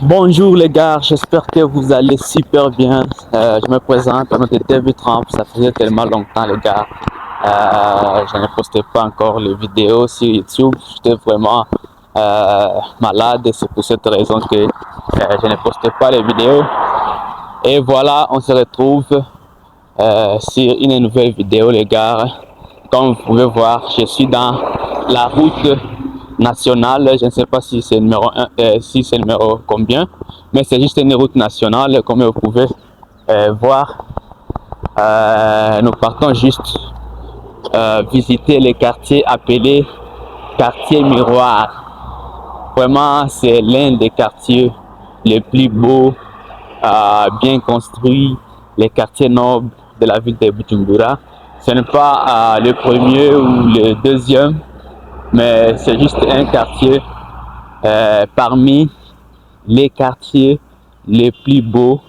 Bonjour les gars, j'espère que vous allez super bien. Je me présente, nom de David Trump. Ça faisait tellement longtemps les gars. Je ne postais pas encore les vidéos sur YouTube. J'étais vraiment malade et c'est pour cette raison que je ne postais pas les vidéos. Et voilà, on se retrouve sur une nouvelle vidéo les gars. Comme vous pouvez voir, je suis dans la route nationale. Je ne sais pas si c'est numéro 1, si c'est numéro combien, mais c'est juste une route nationale. Comme vous pouvez voir, nous partons juste visiter les quartiers appelés quartier miroir. Vraiment, c'est l'un des quartiers les plus beaux, bien construits, les quartiers nobles de la ville de Bujumbura. Ce n'est pas le premier ou le deuxième, mais c'est juste un quartier parmi les quartiers les plus beaux,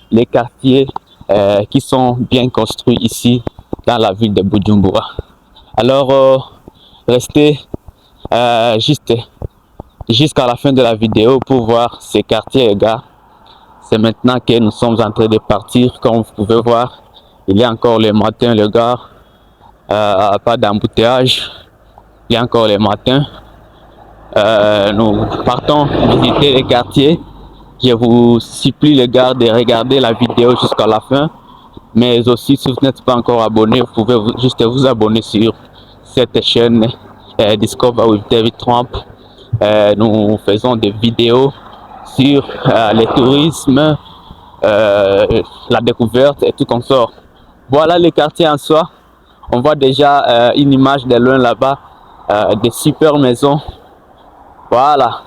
les quartiers qui sont bien construits ici dans la ville de Bujumbura. Alors, restez jusqu'à la fin de la vidéo pour voir ces quartiers, les gars. C'est maintenant que nous sommes en train de partir. Comme vous pouvez voir, il y a encore le matin, les gars. Pas d'embouteillage. Il y a encore le matin. Nous partons visiter les quartiers. Je vous supplie les gars de regarder la vidéo jusqu'à la fin. Mais aussi, si vous n'êtes pas encore abonné, vous pouvez juste vous abonner sur cette chaîne Discover with David Trump. Nous faisons des vidéos sur le tourisme, la découverte et tout comme ça. Voilà les quartiers en soi. On voit déjà une image de loin là-bas, des super maisons. Voilà.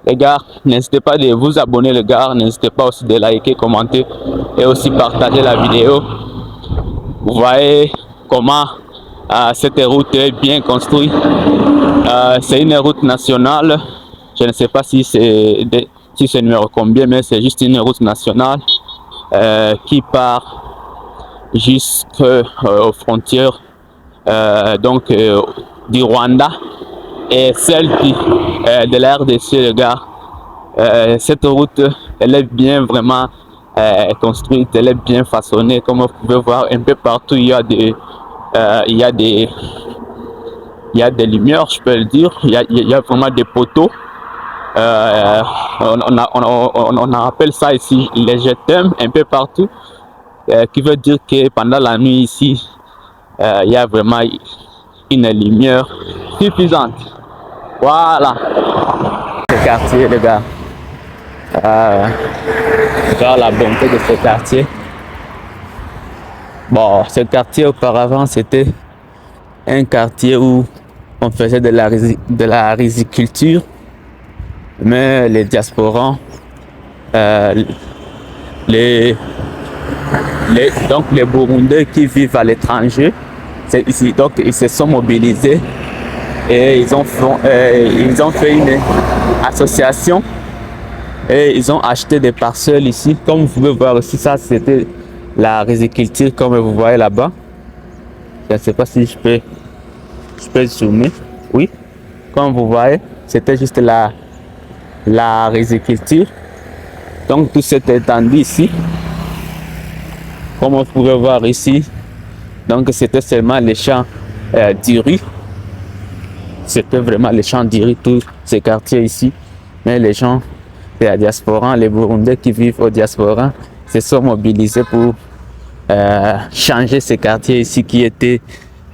Les gars, n'hésitez pas de vous abonner les gars, n'hésitez pas aussi de liker, commenter et aussi partager la vidéo. Vous voyez comment cette route est bien construite. C'est une route nationale. Je ne sais pas si c'est numéro combien, mais c'est juste une route nationale qui part jusqu'aux frontières du Rwanda et celle de la RDC, les gars. Cette route, elle est bien vraiment construite, elle est bien façonnée. Comme vous pouvez voir, un peu partout, il y a des lumières, je peux le dire. Il y a vraiment des poteaux. On appelle ça ici les je t'aime un peu partout, qui veut dire que pendant la nuit ici, il y a vraiment une lumière suffisante. Voilà, ce quartier, les gars. Regarde la bonté de ce quartier. Bon, ce quartier auparavant, c'était un quartier où on faisait de la riziculture, mais les diasporans, donc les Burundais qui vivent à l'étranger, c'est ici, donc ils se sont mobilisés et ils ont fait une association et ils ont acheté des parcelles ici. Comme vous pouvez voir aussi, ça c'était la riziculture comme vous voyez là-bas. Je ne sais pas si je peux zoomer. Oui, comme vous voyez, c'était juste la riziculture. Donc tout cette étendue ici, comme vous pouvez voir ici, donc c'était seulement les champs du riz. C'était vraiment les champs du riz, tous ces quartiers ici. Mais les gens de la diaspora, les Burundais qui vivent au diaspora, se sont mobilisés pour changer ces quartiers ici qui était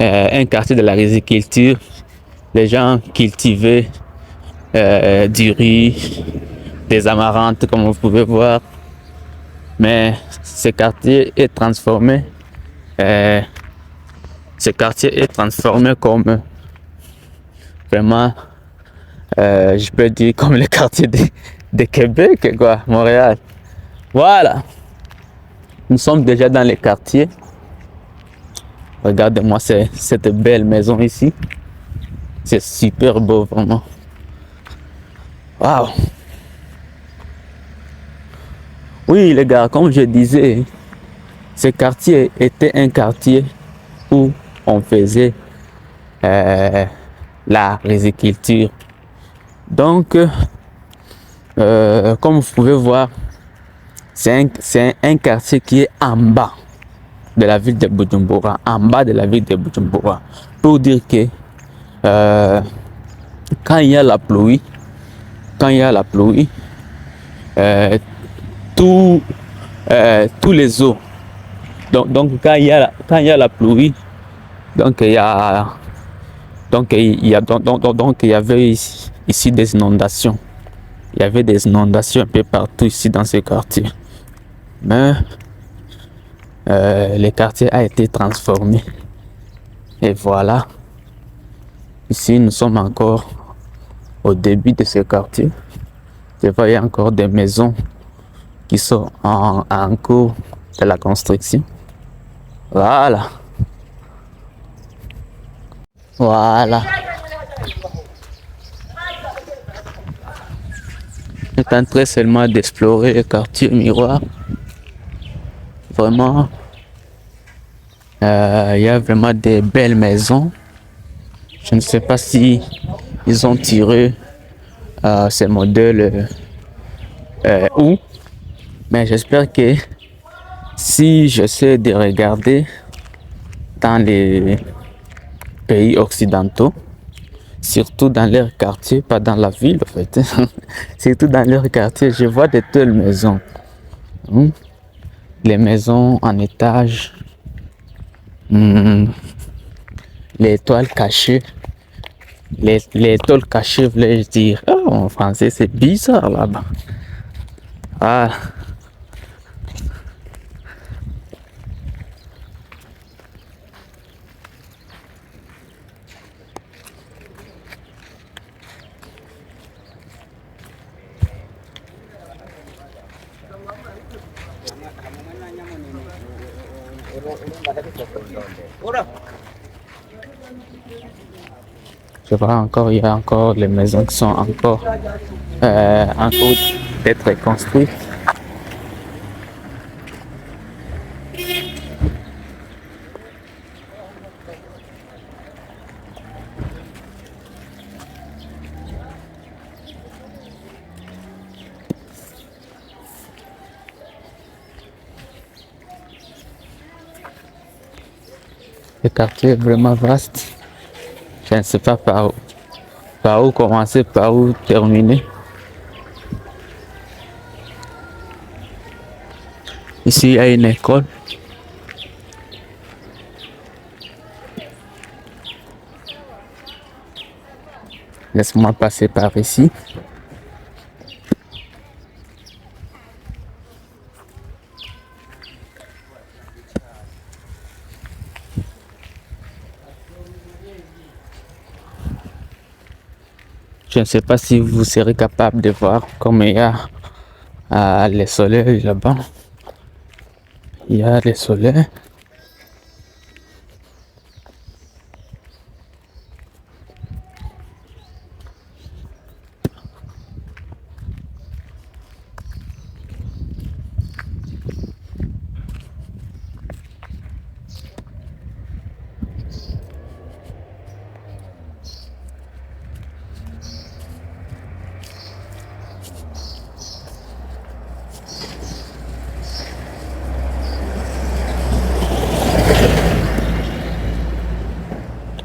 un quartier de la riziculture. Les gens cultivaient du riz, des amarantes comme vous pouvez voir. Mais ce quartier est transformé. Comme vraiment, je peux dire comme le quartier de Québec, quoi, Montréal. Voilà. Nous sommes déjà dans les quartiers. Regardez-moi cette belle maison ici. C'est super beau, vraiment. Waouh. Oui, les gars, comme je disais, ce quartier était un quartier où on faisait la riziculture. Donc, Comme vous pouvez voir, c'est un quartier qui est en bas de la ville de Bujumbura, en bas de la ville de Bujumbura. Pour dire que euh, quand il y a la pluie, quand il y a la pluie, euh, tout, tous les eaux. Donc quand il y a la pluie, donc il y a donc il y avait ici des inondations. Il y avait des inondations un peu partout ici dans ce quartier. Mais le quartier a été transformé. Et voilà. Ici, nous sommes encore au début de ce quartier. Je vois, il y a encore des maisons qui sont en cours de la construction. Voilà. Voilà. Je suis en train seulement d'explorer le quartier Miroir. Vraiment, il y a vraiment des belles maisons. Je ne sais pas si ils ont tiré ces modèles où, mais j'espère que si j'essaie de regarder dans les pays occidentaux, surtout dans leur quartier, pas dans la ville en fait, surtout dans leur quartier, je vois de telles maisons. Les maisons en étage, les toiles cachées. Les tôles cachées, voulais-je dire. Oh, en français, c'est bizarre là-bas. Ah. Je vois encore, il y a encore les maisons qui sont encore en cours d'être construites. Le quartier est vraiment vaste. Je ne sais pas par où commencer, par où terminer. Ici, il y a une école. Laisse-moi passer par ici. Je ne sais pas si vous serez capable de voir comme il y a les soleils là-bas. Il y a les soleils.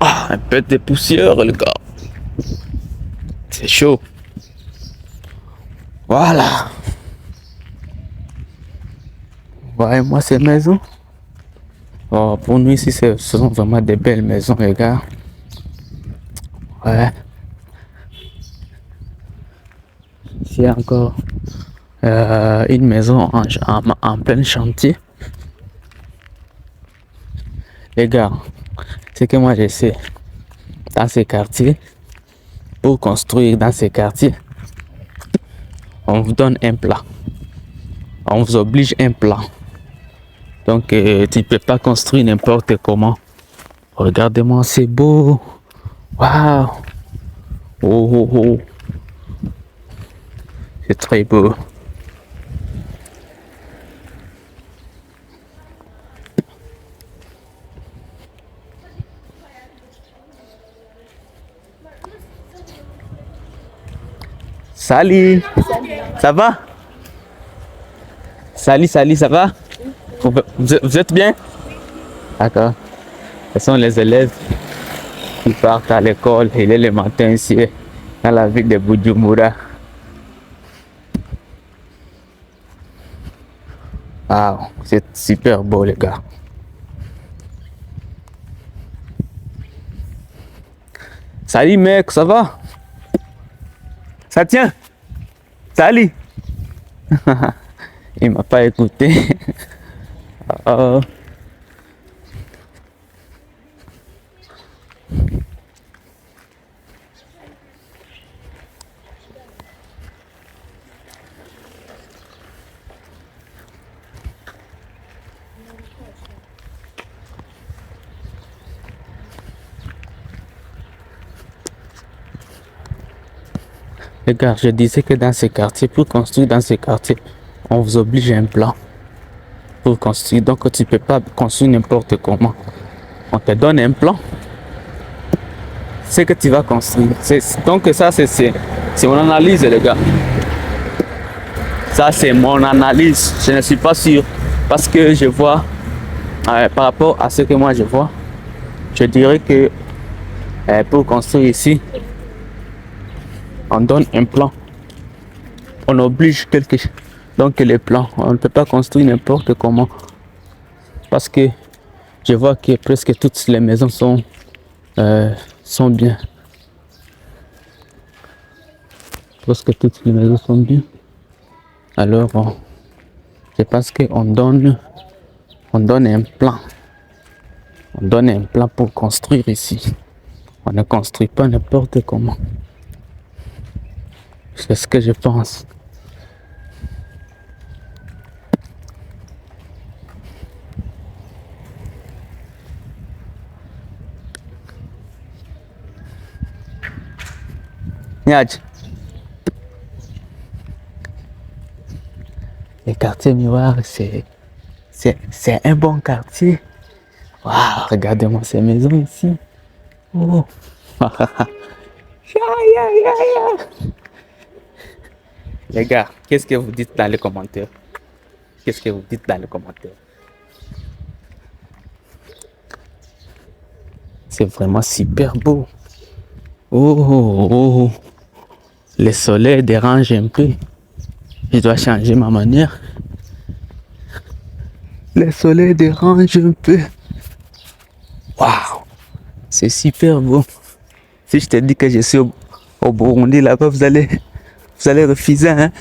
Ah, un peu de poussière, le gars. C'est chaud. Voilà. Voyez-moi ces maisons. Oh, pour nous ici, ce sont vraiment des belles maisons, les gars. Ouais. Ici, il y a encore une maison en plein chantier. Les gars, c'est que moi je sais, dans ces quartiers, pour construire dans ces quartiers, on vous donne un plan. On vous oblige un plan. Donc, tu ne peux pas construire n'importe comment. Regardez-moi, c'est beau. Waouh. Oh, oh, oh. C'est très beau. Salut. Ça va? Salut, salut, ça va? Vous êtes bien? D'accord. Ce sont les élèves qui partent à l'école. Il est le matin ici, dans la ville de Bujumbura. Ah, c'est super beau, les gars. Salut, mec, ça va? Ça tient? Salut! Il m'a pas écouté. Oh. Les gars, je disais que dans ces quartiers, pour construire dans ces quartiers, on vous oblige à un plan pour construire. Donc, tu ne peux pas construire n'importe comment. On te donne un plan. C'est que tu vas construire. Donc, ça, c'est mon analyse, les gars. Ça, c'est mon analyse. Je ne suis pas sûr. Parce que je vois, par rapport à ce que moi je vois, je dirais que pour construire ici, on donne un plan. On oblige quelque chose. Donc les plans, on ne peut pas construire n'importe comment. Parce que je vois que presque toutes les maisons sont bien. Presque toutes les maisons sont bien. Alors, je pense qu'on donne un plan. On donne un plan pour construire ici. On ne construit pas n'importe comment. C'est ce que je pense. Niadj. Le quartier Miroir, c'est un bon quartier. Waouh, regardez-moi ces maisons ici. Oh. Les gars, qu'est-ce que vous dites dans les commentaires? Qu'est-ce que vous dites dans les commentaires? C'est vraiment super beau. Oh. Le soleil dérange un peu. Je dois changer ma manière. Le soleil dérange un peu. Waouh, c'est super beau. Si je te dis que je suis au Burundi, là-bas, vous allez refuser, hein?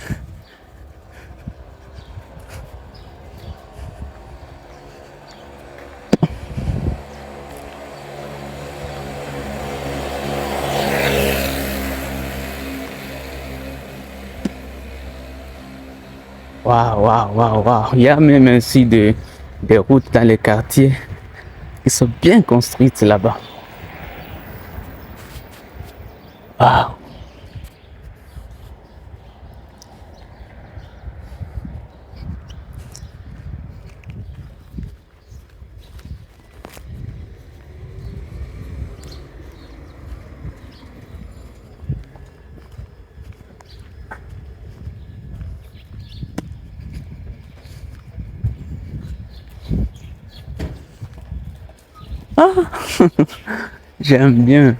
Waouh. Il y a même ainsi des routes dans les quartiers qui sont bien construites là-bas. Waouh. J'aime bien.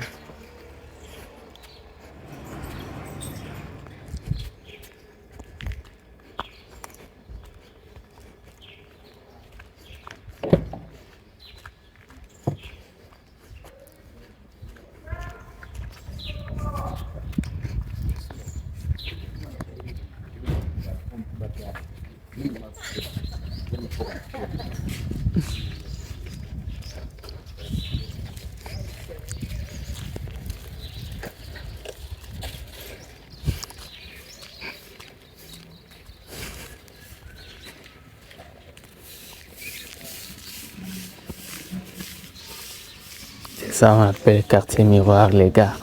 Ça, on appelle quartier Miroir, les gars.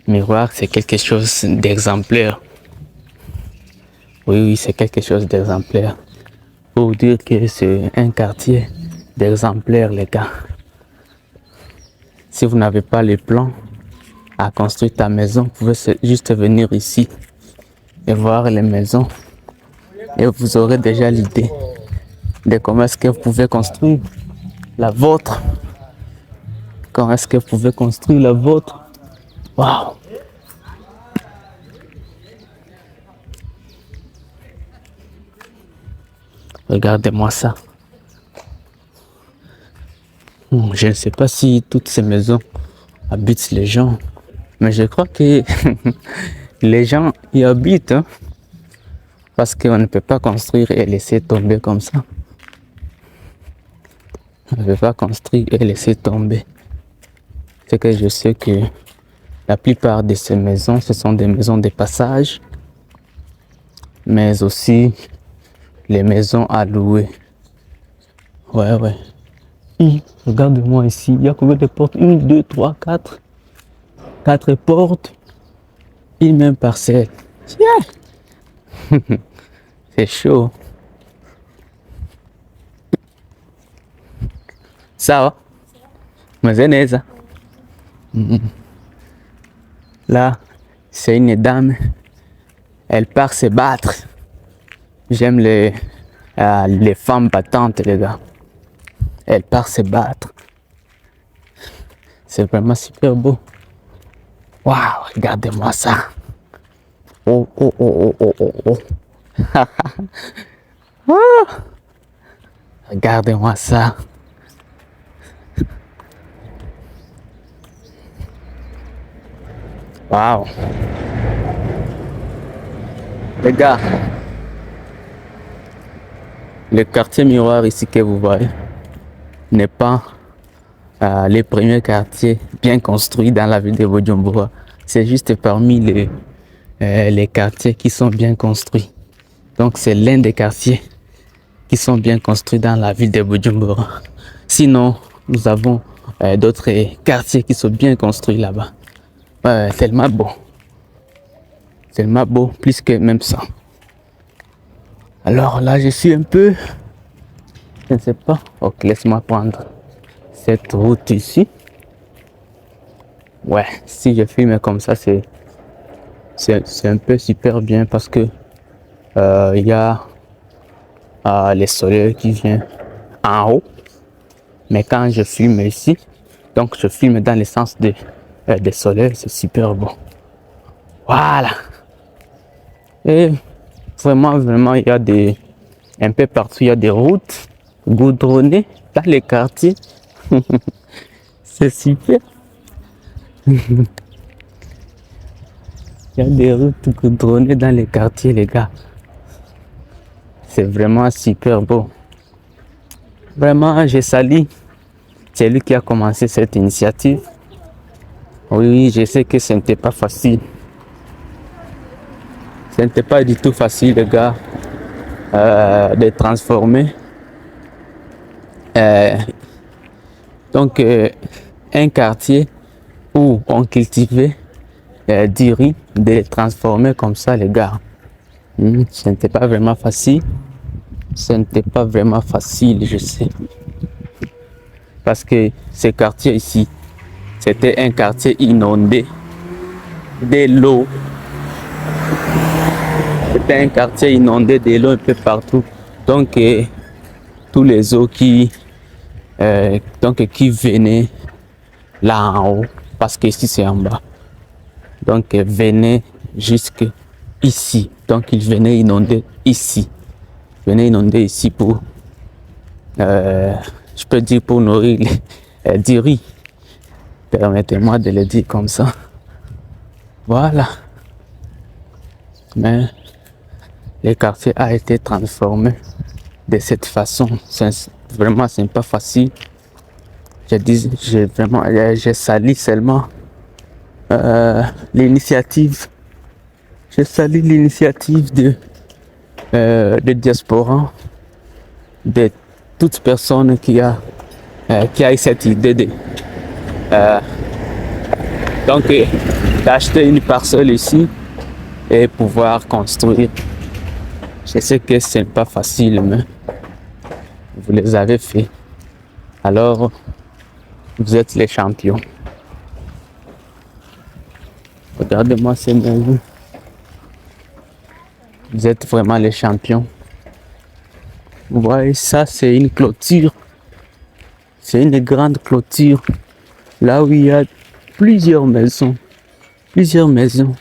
Miroir, c'est quelque chose d'exemplaire. Oui, c'est quelque chose d'exemplaire. Pour dire que c'est un quartier d'exemplaire, les gars. Si vous n'avez pas les plans à construire ta maison, vous pouvez juste venir ici et voir les maisons. Et vous aurez déjà l'idée de comment est-ce que vous pouvez construire la vôtre. Comment est-ce que vous pouvez construire la vôtre. Waouh! Regardez-moi ça. Je ne sais pas si toutes ces maisons habitent les gens, mais je crois que les gens y habitent, hein, parce qu'on ne peut pas construire et laisser tomber comme ça. On ne peut pas construire et laisser tomber. C'est que je sais que la plupart de ces maisons, ce sont des maisons de passage, mais aussi les maisons à louer. Ouais, ouais. Regarde-moi ici, il y a combien de portes? 1, 2, 3, 4. 4 portes, une même parcelle. Yeah. C'est chaud. Ça va? Mazeneza. Là, c'est une dame. Elle part se battre. J'aime les femmes battantes, les gars. Elle part se battre. C'est vraiment super beau. Waouh, regardez-moi ça. Oh, oh, oh, oh, oh, oh, oh. Regardez-moi ça. Waouh. Les gars, le quartier miroir ici que vous voyez n'est pas les premiers quartiers bien construits dans la ville de Bujumbura. C'est juste parmi les quartiers qui sont bien construits. Donc c'est l'un des quartiers qui sont bien construits dans la ville de Bujumbura. Sinon, nous avons d'autres quartiers qui sont bien construits là-bas. Tellement beau. Tellement beau, plus que même ça. Alors là, je suis un peu... Je ne sais pas. Ok, laisse-moi prendre cette route ici. Ouais, si je filme comme ça, c'est un peu super bien parce que il y a les soleils qui viennent en haut. Mais quand je filme ici, donc je filme dans le sens des soleils, c'est super beau. Voilà. Et vraiment, il y a un peu partout, il y a des routes goudronnées dans les quartiers. C'est super. Il y a des routes goudronnées dans les quartiers, les gars. C'est vraiment super beau. Vraiment, je salue celui qui a commencé cette initiative. Oui, je sais que ce n'était pas facile. Ce n'était pas du tout facile, les gars, de transformer. Donc, un quartier où on cultivait du riz, de les transformer comme ça, les gars. Ce n'était pas vraiment facile. Ce n'était pas vraiment facile, je sais. Parce que ce quartier ici, c'était un quartier inondé de l'eau. C'était un quartier inondé de l'eau un peu partout. Donc, tous les eaux qui venaient là en haut, parce que ici c'est en bas. Donc, venaient jusque ici. Donc, ils venaient inonder ici. Ils venaient inonder ici pour, je peux dire, pour nourrir du riz. Permettez-moi de le dire comme ça. Voilà. Mais le quartier a été transformé de cette façon. Vraiment, c'est pas facile. J'ai sali seulement l'initiative. Je salue l'initiative de diaspora, de toute personne qui a eu cette idée d'acheter une parcelle ici et pouvoir construire. Je sais que ce n'est pas facile, mais vous les avez fait. Alors, vous êtes les champions. Regardez-moi ces maisons. Vous êtes vraiment les champions. Vous voyez, ça c'est une clôture. C'est une grande clôture. Là où il y a plusieurs maisons. Plusieurs maisons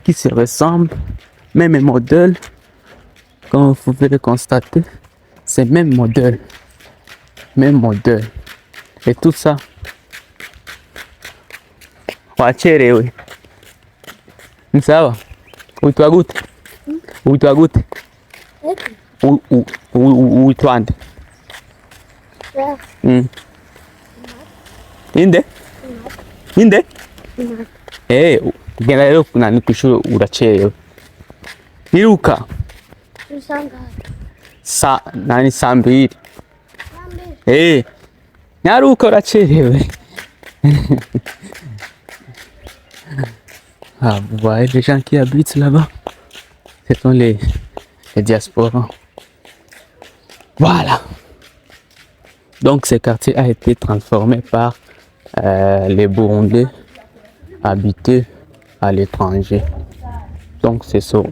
qui se ressemblent. Même modèle. Comme vous pouvez le constater. C'est même modèle. Même modèle. Et tout ça. Wachere we. Sawa. Uitwa gute? Uitwa gute? Uitwande? Inde? Inde? Genda rero nani kw'ishure uracerewe. Iruka. Saa mbiri. Nyaruka uracerewe. Ah, vous voyez les gens qui habitent là-bas, ce sont les diasporas. Voilà. Donc ce quartier a été transformé par les Burundais habités à l'étranger. Donc ce sont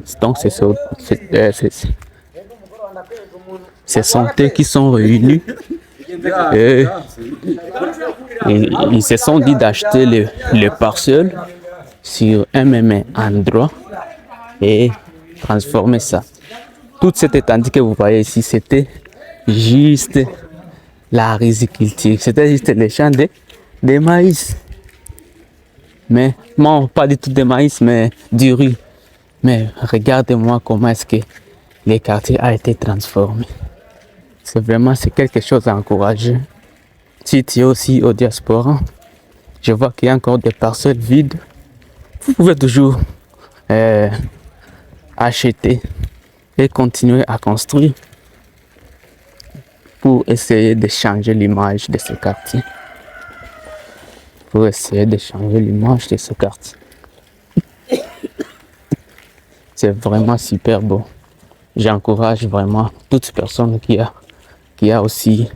eux qui sont réunis et ils se sont dit d'acheter les parcelles sur un même endroit et transformer ça. Toute cette étendue que vous voyez ici, c'était juste la riziculture. C'était juste les champs de maïs. Mais non, pas du tout de maïs, mais du riz. Mais regardez-moi comment est-ce que le quartier a été transformé. C'est quelque chose à encourager. Si tu es aussi au diaspora, je vois qu'il y a encore des parcelles vides. Vous pouvez toujours acheter et continuer à construire pour essayer de changer l'image de ce quartier. C'est vraiment super beau. J'encourage vraiment toute personne qui a aussi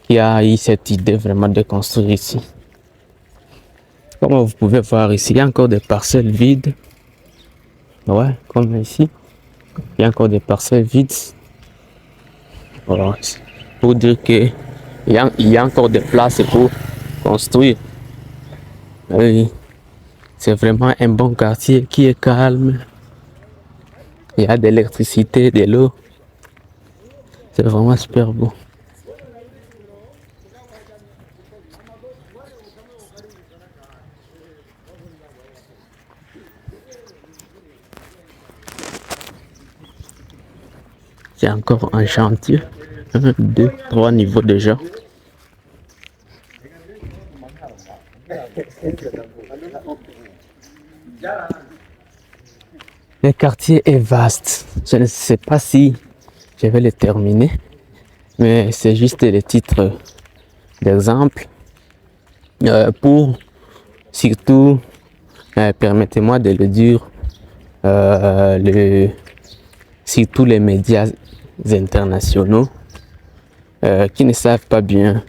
qui a eu cette idée vraiment de construire ici. Comme vous pouvez voir ici, il y a encore des parcelles vides. Ouais, comme ici, il y a encore des parcelles vides. Voilà. Pour dire que il y a encore des places pour construire. Oui. C'est vraiment un bon quartier qui est calme. Il y a de l'électricité, de l'eau. C'est vraiment super beau. C'est encore un chantier. 1, 2, 3 niveaux déjà. Le quartier est vaste. Je ne sais pas si je vais le terminer, mais c'est juste les titres d'exemple pour surtout, permettez-moi de le dire, surtout les médias internationaux qui ne savent pas bien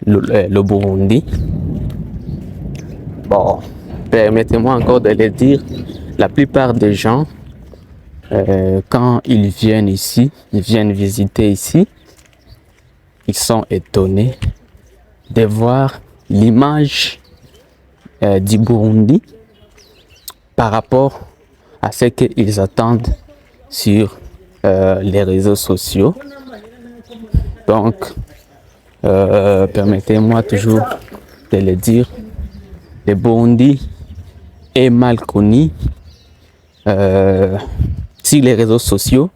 le Burundi. Bon, permettez-moi encore de le dire, la plupart des gens, quand ils viennent ici, ils viennent visiter ici, ils sont étonnés de voir l'image du Burundi par rapport à ce qu'ils attendent sur les réseaux sociaux. Donc, permettez-moi toujours de le dire, le Burundi est mal connu sur les réseaux sociaux,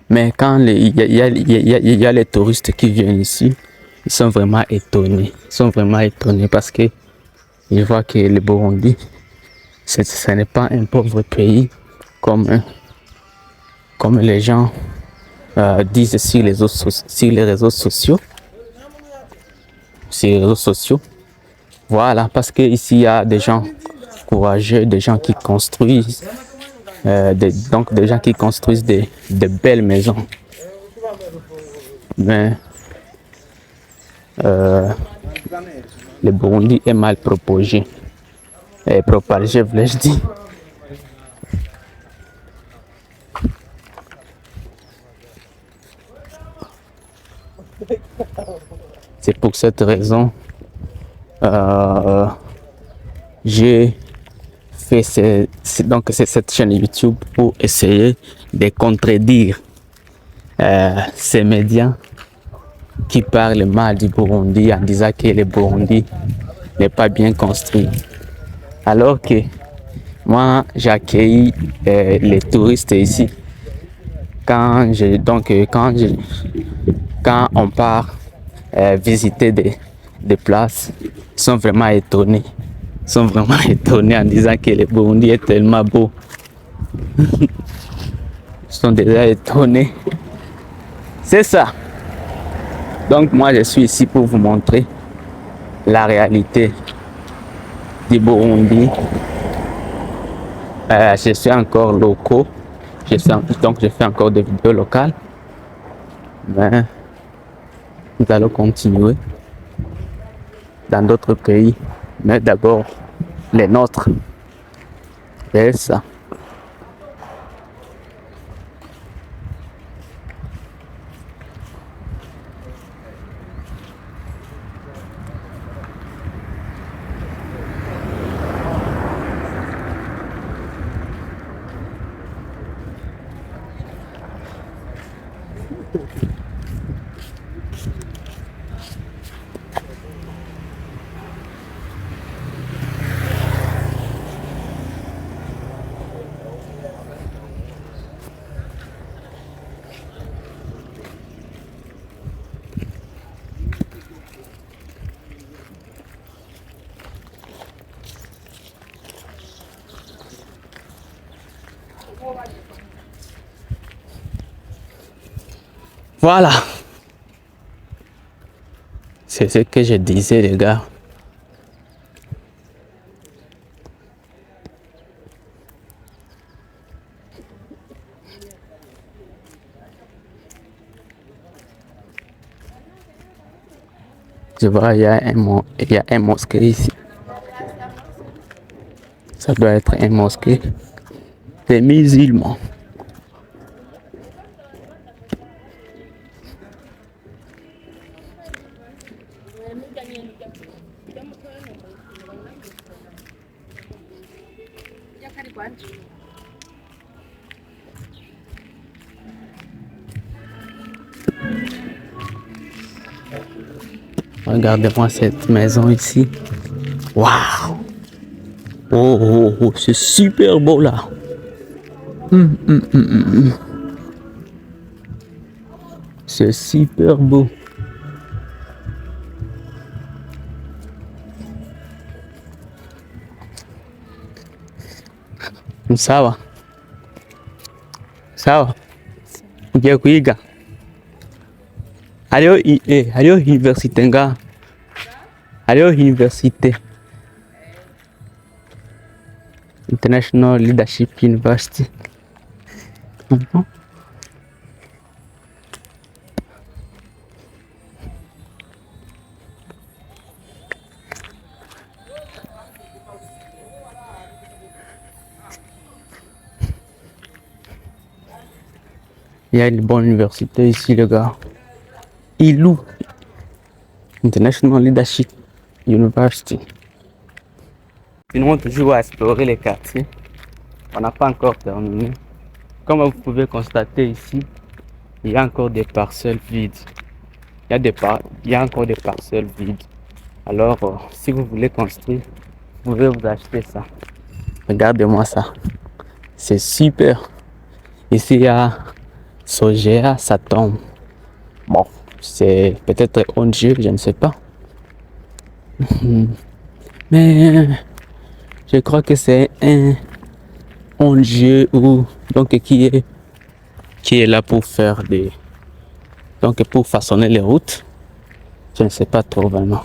mais quand il y a les touristes qui viennent ici, ils sont vraiment étonnés. Parce que ils voient que le Burundi, ce n'est pas un pauvre pays comme les gens disent sur les réseaux sociaux. Voilà, parce qu'ici il y a des gens courageux, des gens qui construisent, donc des gens qui construisent de belles maisons. Mais le Burundi est mal proposé. propager, voulais-je dire. C'est pour cette raison j'ai fait cette chaîne YouTube pour essayer de contredire ces médias qui parlent mal du Burundi en disant que le Burundi n'est pas bien construit. Alors que moi, j'ai accueilli les touristes ici. Quand on part visiter des places, ils sont vraiment étonnés. Ils sont vraiment étonnés en disant que le Burundi est tellement beau. Ils sont déjà étonnés. C'est ça. Donc moi, je suis ici pour vous montrer la réalité du Burundi. Je suis encore local. Donc je fais encore des vidéos locales. Mais nous allons continuer dans d'autres pays. Mais d'abord, les nôtres. C'est ça. Voilà. C'est ce que je disais, les gars. Je vois, il y a un mosquée ici. Ça doit être un mosquée des musulmans. Regardez-moi cette maison ici. Waouh! Oh, oh, oh, c'est super beau là. C'est super beau. Sawa. Sawa. Ugiye kwiga. Hariho universite nga. Hariho universite. International Leadership University. Il y a une bonne université ici, les gars. ILU, International Leadership University. Continuons toujours à explorer les quartiers. On n'a pas encore terminé. Comme vous pouvez constater ici, il y a encore des parcelles vides. Il y a encore des parcelles vides. Alors, si vous voulez construire, vous pouvez vous acheter ça. Regardez-moi ça. C'est super. Ici, il y a Sogea, ça tombe. Bon, c'est peut-être un dieu, je ne sais pas. Mais je crois que c'est un dieu ou donc qui est là pour faire pour façonner les routes. Je ne sais pas trop vraiment.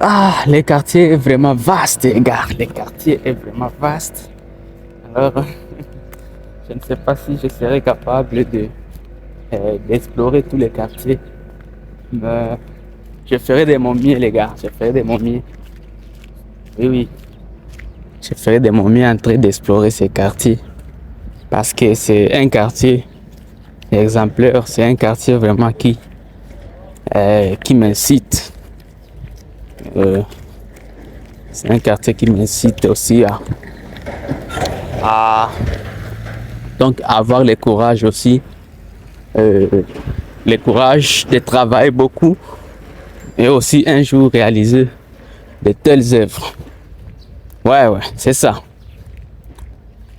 Ah, le quartier est vraiment vaste, les gars. Le quartier est vraiment vaste. Alors, je ne sais pas si je serai capable d'explorer tous les quartiers. Mais je ferai de mon mieux, les gars. Je ferai de mon mieux. Oui, oui. Je ferai de mon mieux en train d'explorer ces quartiers. Parce que c'est un quartier exemplaire. C'est un quartier vraiment qui m'incite. C'est un quartier qui m'incite aussi à donc avoir le courage aussi, le courage de travailler beaucoup et aussi un jour réaliser de telles œuvres. Ouais, c'est ça.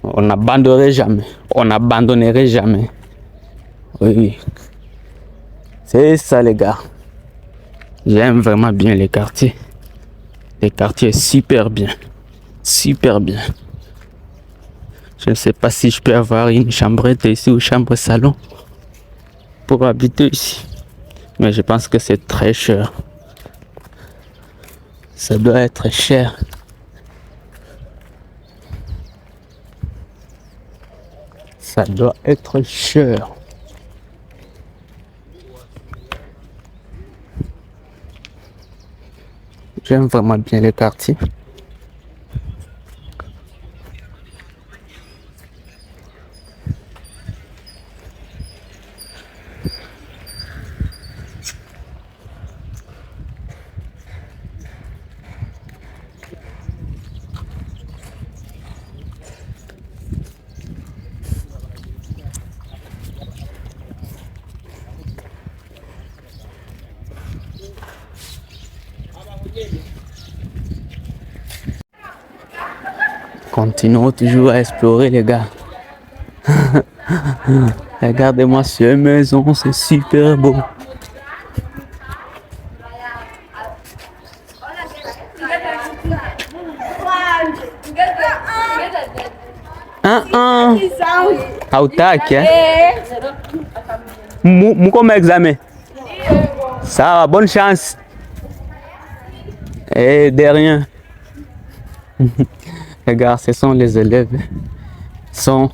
On n'abandonnerait jamais. On n'abandonnerait jamais. Oui, oui. C'est ça, les gars. J'aime vraiment bien les quartiers. Les quartiers super bien. Super bien. Je ne sais pas si je peux avoir une chambrette ici ou chambre salon pour habiter ici. Mais je pense que c'est très cher. Ça doit être cher. Ça doit être cher. J'aime vraiment bien les quartiers. Continuons toujours à explorer, les gars. Regardez-moi cette maison, c'est super beau. Hautaki, Mouko examen. Ça va, bonne chance. Et de rien. Regarde, ce sont les élèves. Ils sont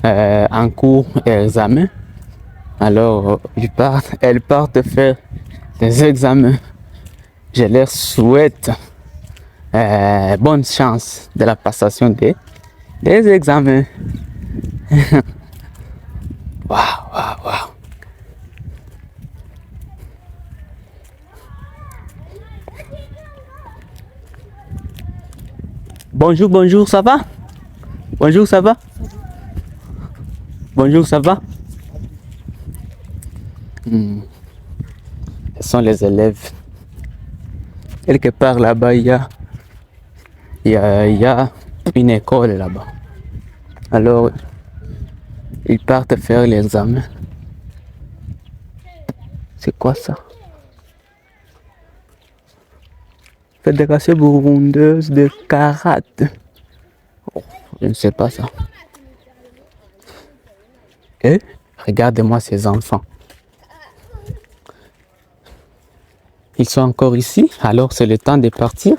en cours et examen. Alors, elles partent faire des examens. Je leur souhaite bonne chance de la passation des examens. Waouh. Bonjour, ça va? Bonjour, ça va? Bonjour, ça va? Ce sont les élèves. Quelque part là-bas, il y a une école là-bas. Alors, ils partent faire l'examen. C'est quoi ça? Fédération burundaise de karaté. Oh, je ne sais pas ça. Et regardez-moi ces enfants. Ils sont encore ici, alors c'est le temps de partir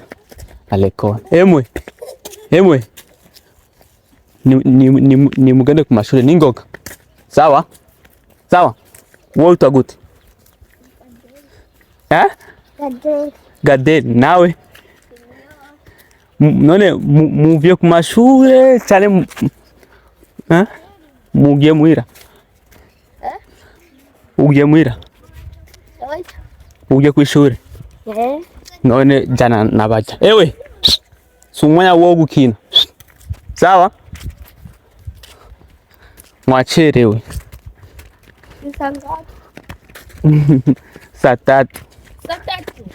à l'école. Emwe. Ni mugende ku mashuri ningoga. Sawa? Wowe utaguti? Gadel, nawe? None muvuye ku mashuri cyane mugiye muhira? Ugiye muhira? Ugiye ku ishuri? None jana nabaja. Ewe, si umwanya wo gukina. Sawa? Mwacherewe. Saa tatu.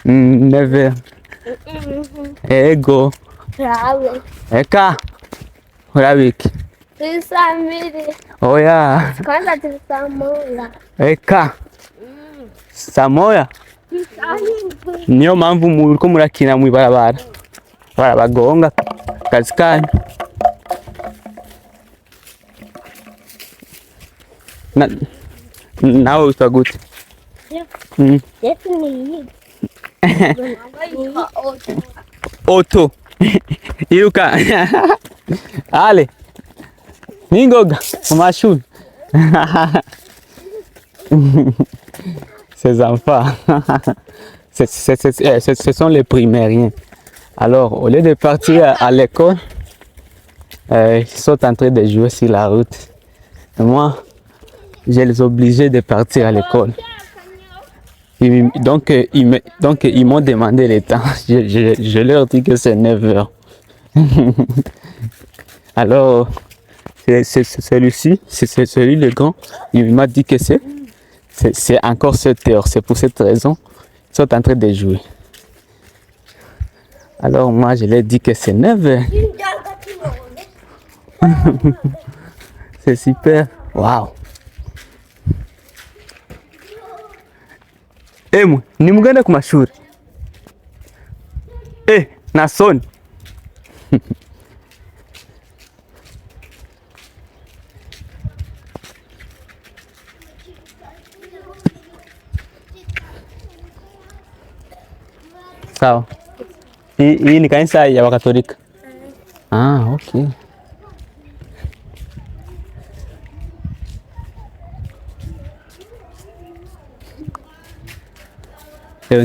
9h. Ego. Eka. Urabiki. Oya. Eka. Samoya. Niyo mpamvu muriko murakina mw'ibarabara. Barabagonga kazi kanyu. Nawe witwa gute? Auto. Iruka. Allez. Ningoga. Machou. Ces enfants. Ce sont les primériens. Alors, au lieu de partir à l'école, ils sont en train de jouer sur la route. Et moi, je les obligés de partir à l'école. Donc, ils m'ont demandé le temps. Je leur dis que c'est 9 heures. Alors, c'est celui-ci, c'est celui le grand. Il m'a dit que c'est encore 7 heures. C'est pour cette raison qu'ils sont en train de jouer. Alors, moi, je leur dis que c'est 9 heures. C'est super. Waouh. Moi, ni muganda ku mashuri. Nasoni. Sawa. Hii ni kanisa ya Wakatolika. Okay.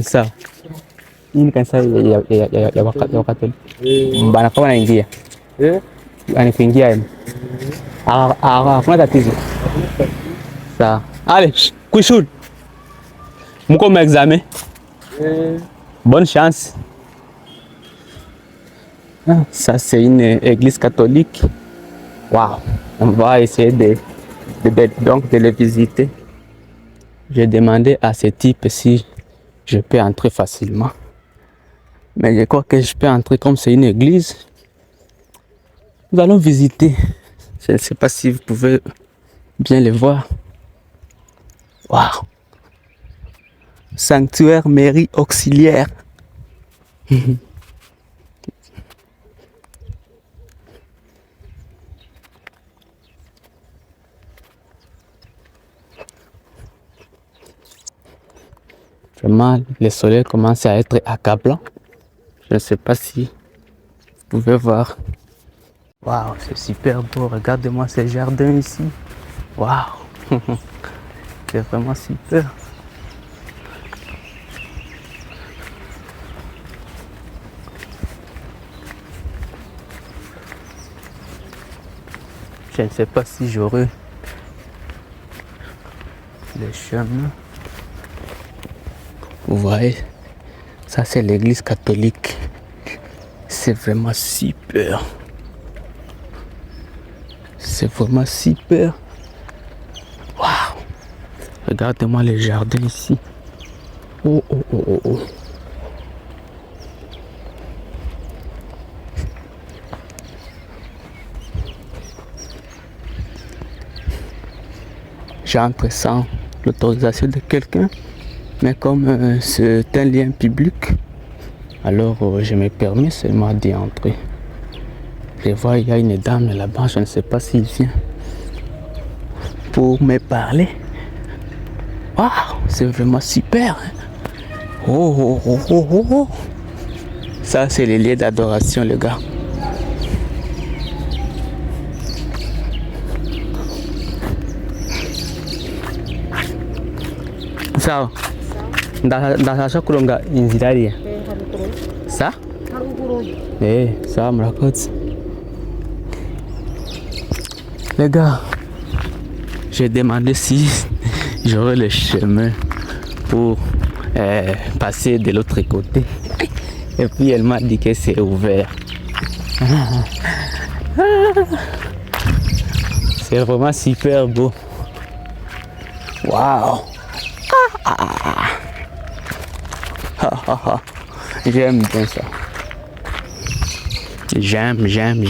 Sawa. Hii ni kanisa ya Wakatolika. Bana kama naingia. Anakuingia. Hakuna tatizo. Sawa. Allez, kushud. Mko ma examen? Bonne chance. Ça c'est une église catholique. Waouh. On va essayer de les visiter. J'ai demandé à ce type si je peux entrer facilement. Mais je crois que je peux entrer comme c'est une église. Nous allons visiter. Je ne sais pas si vous pouvez bien le voir. Waouh. Sanctuaire mairie auxiliaire. Vraiment, le soleil commence à être accablant. Je ne sais pas si vous pouvez voir. Waouh, c'est super beau. Regardez-moi ces jardins ici. Waouh. C'est vraiment super. Je ne sais pas si j'aurai le chemin. Vous voyez, ça c'est l'église catholique. C'est vraiment super. C'est vraiment super. Waouh. Regardez-moi les jardins ici. Oh. J'entre sans l'autorisation de quelqu'un, mais comme c'est un lien public, alors je me permets seulement d'y entrer. Je vois il y a une dame là-bas, je ne sais pas s'il vient pour me parler. Waouh, c'est vraiment super. Oh. Ça c'est les lieux d'adoration les gars. Sawa. Ndashaka kuronga inzira ariya. Ça? Ça me raconte. Les gars, j'ai demandé si j'aurais le chemin pour passer de l'autre côté. Et puis elle m'a dit que c'est ouvert. C'est vraiment super beau. Waouh. J'aime bien ça. J'aime. J'aime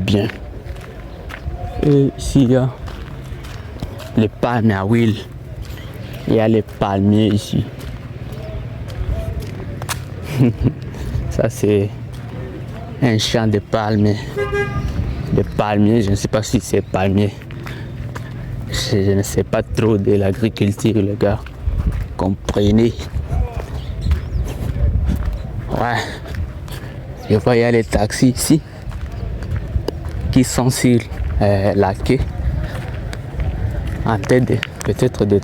bien. Et ici, il y a les palmiers à huile. Il y a les palmiers ici. Ça, c'est un champ de palmiers. Des palmiers, je ne sais pas si c'est palmier. Je ne sais pas trop de l'agriculture, les gars. comprenez. Ouais. Je vois, il y a les taxis ici qui sont sur la quai en tête peut-être de